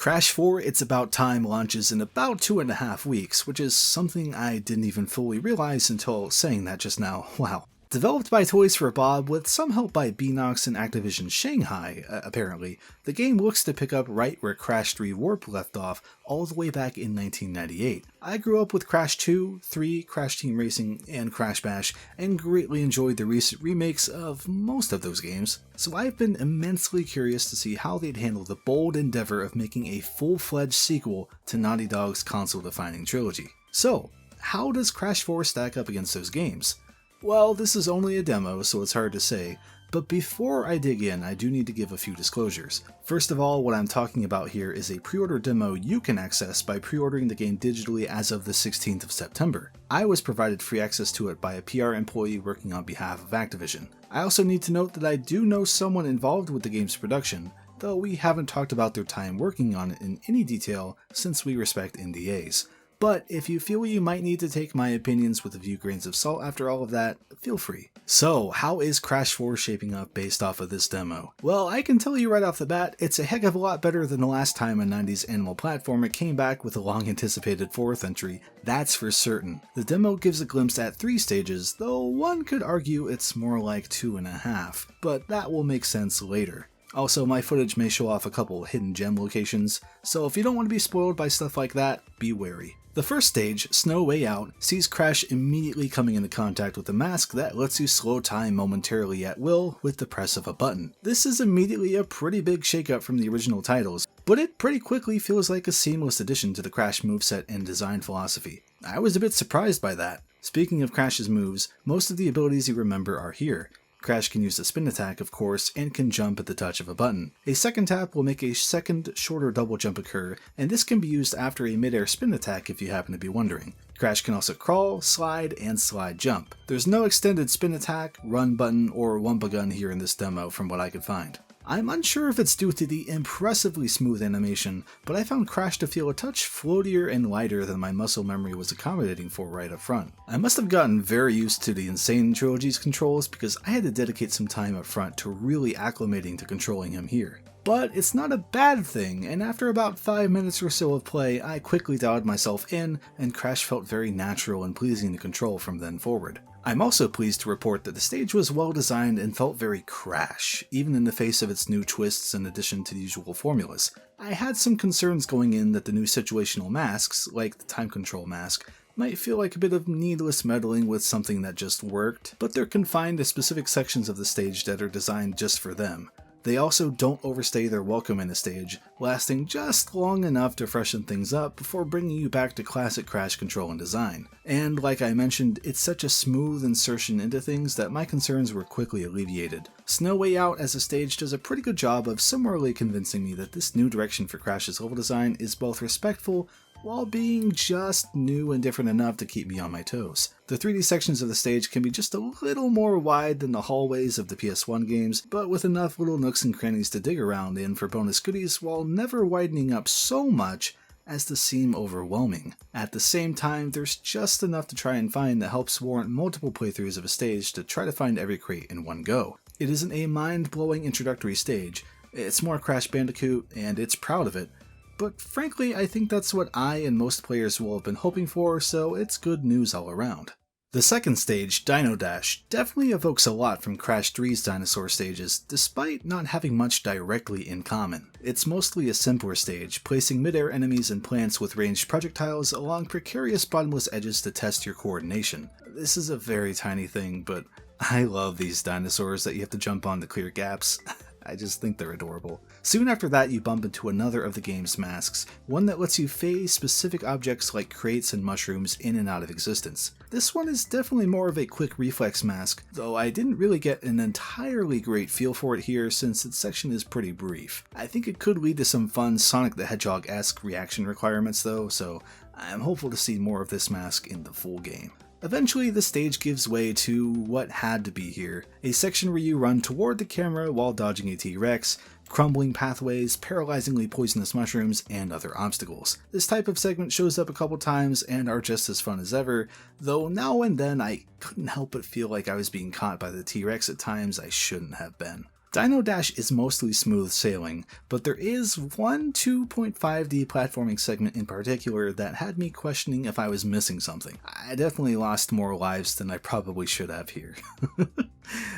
Crash 4 It's About Time launches in about 2.5 weeks, which is something I didn't even fully realize until saying that just now. Wow. Developed by Toys for Bob with some help by Beanox and Activision Shanghai, apparently, the game looks to pick up right where Crash 3 Warp left off all the way back in 1998. I grew up with Crash 2, 3, Crash Team Racing, and Crash Bash, and greatly enjoyed the recent remakes of most of those games, so I've been immensely curious to see how they'd handle the bold endeavor of making a full-fledged sequel to Naughty Dog's console-defining trilogy. So, how does Crash 4 stack up against those games? Well, this is only a demo, so it's hard to say, but before I dig in, I do need to give a few disclosures. First of all, what I'm talking about here is a pre-order demo you can access by pre-ordering the game digitally as of the 16th of September. I was provided free access to it by a PR employee working on behalf of Activision. I also need to note that I do know someone involved with the game's production, though we haven't talked about their time working on it in any detail since we respect NDAs. But if you feel you might need to take my opinions with a few grains of salt after all of that, feel free. So, how is Crash 4 shaping up based off of this demo? Well, I can tell you right off the bat, it's a heck of a lot better than the last time a 90s animal platformer came back with a long-anticipated 4th entry, that's for certain. The demo gives a glimpse at 3 stages, though one could argue it's more like 2.5, but that will make sense later. Also, my footage may show off a couple hidden gem locations, so if you don't want to be spoiled by stuff like that, be wary. The first stage, Snow Way Out, sees Crash immediately coming into contact with a mask that lets you slow time momentarily at will with the press of a button. This is immediately a pretty big shakeup from the original titles, but it pretty quickly feels like a seamless addition to the Crash moveset and design philosophy. I was a bit surprised by that. Speaking of Crash's moves, most of the abilities you remember are here. Crash can use the spin attack, of course, and can jump at the touch of a button. A second tap will make a second, shorter double jump occur, and this can be used after a mid-air spin attack if you happen to be wondering. Crash can also crawl, slide, and slide jump. There's no extended spin attack, run button, or Wumpa gun here in this demo from what I could find. I'm unsure if it's due to the impressively smooth animation, but I found Crash to feel a touch floatier and lighter than my muscle memory was accommodating for right up front. I must have gotten very used to the Insane Trilogy's controls because I had to dedicate some time up front to really acclimating to controlling him here. But it's not a bad thing, and after about 5 minutes or so of play, I quickly dialed myself in, and Crash felt very natural and pleasing to control from then forward. I'm also pleased to report that the stage was well designed and felt very Crash, even in the face of its new twists in addition to the usual formulas. I had some concerns going in that the new situational masks, like the time control mask, might feel like a bit of needless meddling with something that just worked, but they're confined to specific sections of the stage that are designed just for them. They also don't overstay their welcome in the stage, lasting just long enough to freshen things up before bringing you back to classic Crash control and design. And like I mentioned, it's such a smooth insertion into things that my concerns were quickly alleviated. Snow Way Out as a stage does a pretty good job of similarly convincing me that this new direction for Crash's level design is both respectful while being just new and different enough to keep me on my toes. The 3D sections of the stage can be just a little more wide than the hallways of the PS1 games, but with enough little nooks and crannies to dig around in for bonus goodies while never widening up so much as to seem overwhelming. At the same time, there's just enough to try and find that helps warrant multiple playthroughs of a stage to try to find every crate in one go. It isn't a mind-blowing introductory stage, it's more Crash Bandicoot, and it's proud of it. But frankly, I think that's what I and most players will have been hoping for, so it's good news all around. The second stage, Dino Dash, definitely evokes a lot from Crash 3's dinosaur stages, despite not having much directly in common. It's mostly a simpler stage, placing mid-air enemies and plants with ranged projectiles along precarious bottomless edges to test your coordination. This is a very tiny thing, but I love these dinosaurs that you have to jump on to clear gaps. I just think they're adorable. Soon after that, you bump into another of the game's masks, one that lets you phase specific objects like crates and mushrooms in and out of existence. This one is definitely more of a quick reflex mask, though I didn't really get an entirely great feel for it here since its section is pretty brief. I think it could lead to some fun Sonic the Hedgehog-esque reaction requirements though, so I'm hopeful to see more of this mask in the full game. Eventually, the stage gives way to what had to be here, a section where you run toward the camera while dodging a T-Rex, crumbling pathways, paralyzingly poisonous mushrooms, and other obstacles. This type of segment shows up a couple times and are just as fun as ever, though now and then I couldn't help but feel like I was being caught by the T-Rex at times I shouldn't have been. Dino Dash is mostly smooth sailing, but there is one 2.5D platforming segment in particular that had me questioning if I was missing something. I definitely lost more lives than I probably should have here.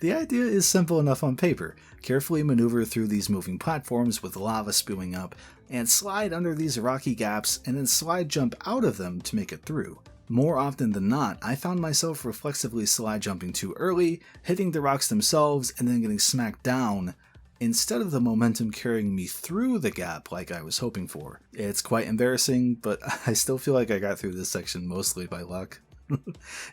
The idea is simple enough on paper. Carefully maneuver through these moving platforms with lava spewing up, and slide under these rocky gaps and then slide jump out of them to make it through. More often than not, I found myself reflexively slide jumping too early, hitting the rocks themselves, and then getting smacked down, instead of the momentum carrying me through the gap like I was hoping for. It's quite embarrassing, but I still feel like I got through this section mostly by luck.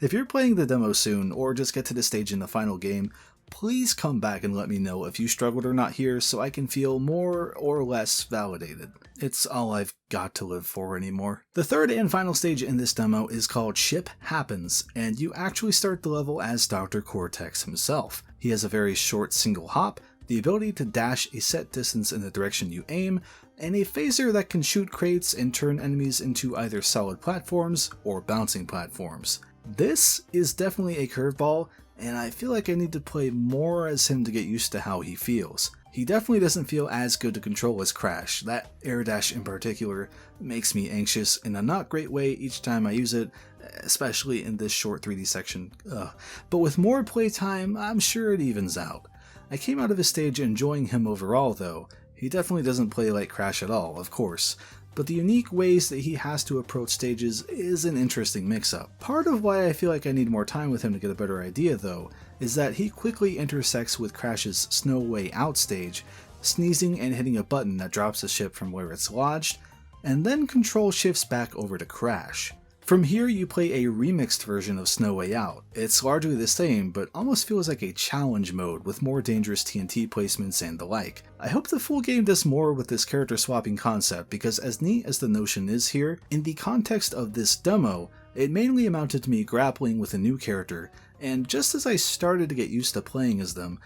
If you're playing the demo soon, or just get to the stage in the final game, please come back and let me know if you struggled or not here so I can feel more or less validated. It's all I've got to live for anymore. The third and final stage in this demo is called Ship Happens, and you actually start the level as Dr. Cortex himself. He has a very short single hop, the ability to dash a set distance in the direction you aim, and a phaser that can shoot crates and turn enemies into either solid platforms or bouncing platforms. This is definitely a curveball, and I feel like I need to play more as him to get used to how he feels. He definitely doesn't feel as good to control as Crash. That air dash in particular makes me anxious in a not great way each time I use it, especially in this short 3D section. But with more playtime, I'm sure it evens out. I came out of his stage enjoying him overall though. He definitely doesn't play like Crash at all, of course, but the unique ways that he has to approach stages is an interesting mix-up. Part of why I feel like I need more time with him to get a better idea though, is that he quickly intersects with Crash's Snow Way Out stage, sneezing and hitting a button that drops the ship from where it's lodged, and then control shifts back over to Crash. From here you play a remixed version of Snow Way Out. It's largely the same, but almost feels like a challenge mode with more dangerous TNT placements and the like. I hope the full game does more with this character swapping concept, because as neat as the notion is here, in the context of this demo, it mainly amounted to me grappling with a new character, and just as I started to get used to playing as them,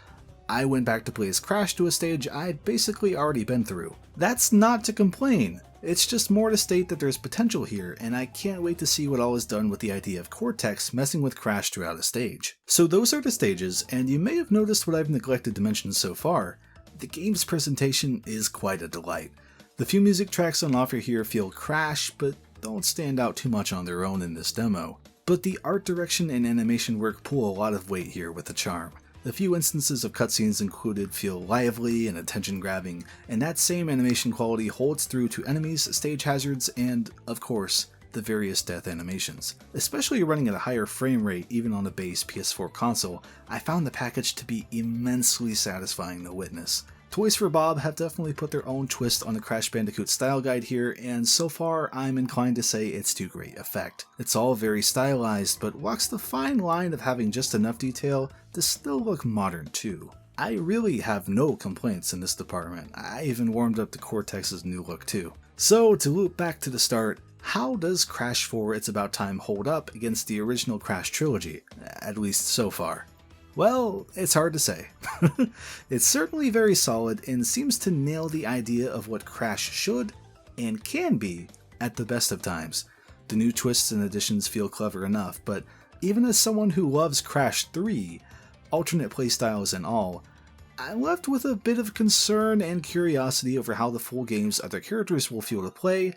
I went back to play as Crash to a stage I'd basically already been through. That's not to complain. It's just more to state that there's potential here, and I can't wait to see what all is done with the idea of Cortex messing with Crash throughout a stage. So those are the stages, and you may have noticed what I've neglected to mention so far. The game's presentation is quite a delight. The few music tracks on offer here feel Crash, but don't stand out too much on their own in this demo. But the art direction and animation work pull a lot of weight here with the charm. The few instances of cutscenes included feel lively and attention-grabbing, and that same animation quality holds through to enemies, stage hazards, and, of course, the various death animations. Especially running at a higher frame rate even on a base PS4 console, I found the package to be immensely satisfying to witness. Toys for Bob have definitely put their own twist on the Crash Bandicoot style guide here, and so far I'm inclined to say it's to great effect. It's all very stylized, but walks the fine line of having just enough detail to still look modern too. I really have no complaints in this department. I even warmed up to Cortex's new look too. So to loop back to the start, how does Crash 4 It's About Time hold up against the original Crash trilogy, at least so far? Well, it's hard to say. It's certainly very solid and seems to nail the idea of what Crash should and can be at the best of times. The new twists and additions feel clever enough, but even as someone who loves Crash 3, alternate playstyles and all, I'm left with a bit of concern and curiosity over how the full game's other characters will feel to play,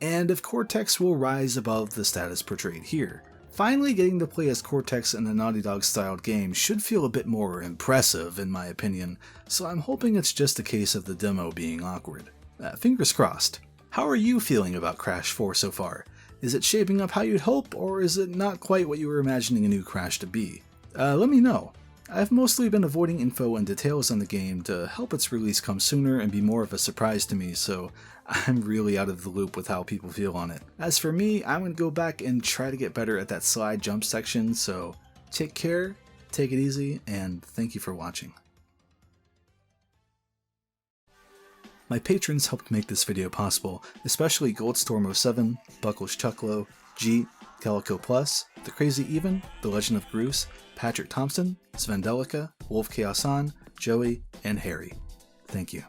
and if Cortex will rise above the status portrayed here. Finally getting to play as Cortex in a Naughty Dog styled game should feel a bit more impressive in my opinion, so I'm hoping it's just a case of the demo being awkward. Fingers crossed. How are you feeling about Crash 4 so far? Is it shaping up how you'd hope, or is it not quite what you were imagining a new Crash to be? Let me know. I've mostly been avoiding info and details on the game to help its release come sooner and be more of a surprise to me, so I'm really out of the loop with how people feel on it. As for me, I'm going to go back and try to get better at that slide jump section, so take care, take it easy, and thank you for watching. My patrons helped make this video possible, especially Goldstorm07, Buckles Chucklo, G, Calico Plus, The Crazy Even, The Legend of Bruce, Patrick Thompson, Svendelica, Wolf Chaosan, Joey, and Harry. Thank you.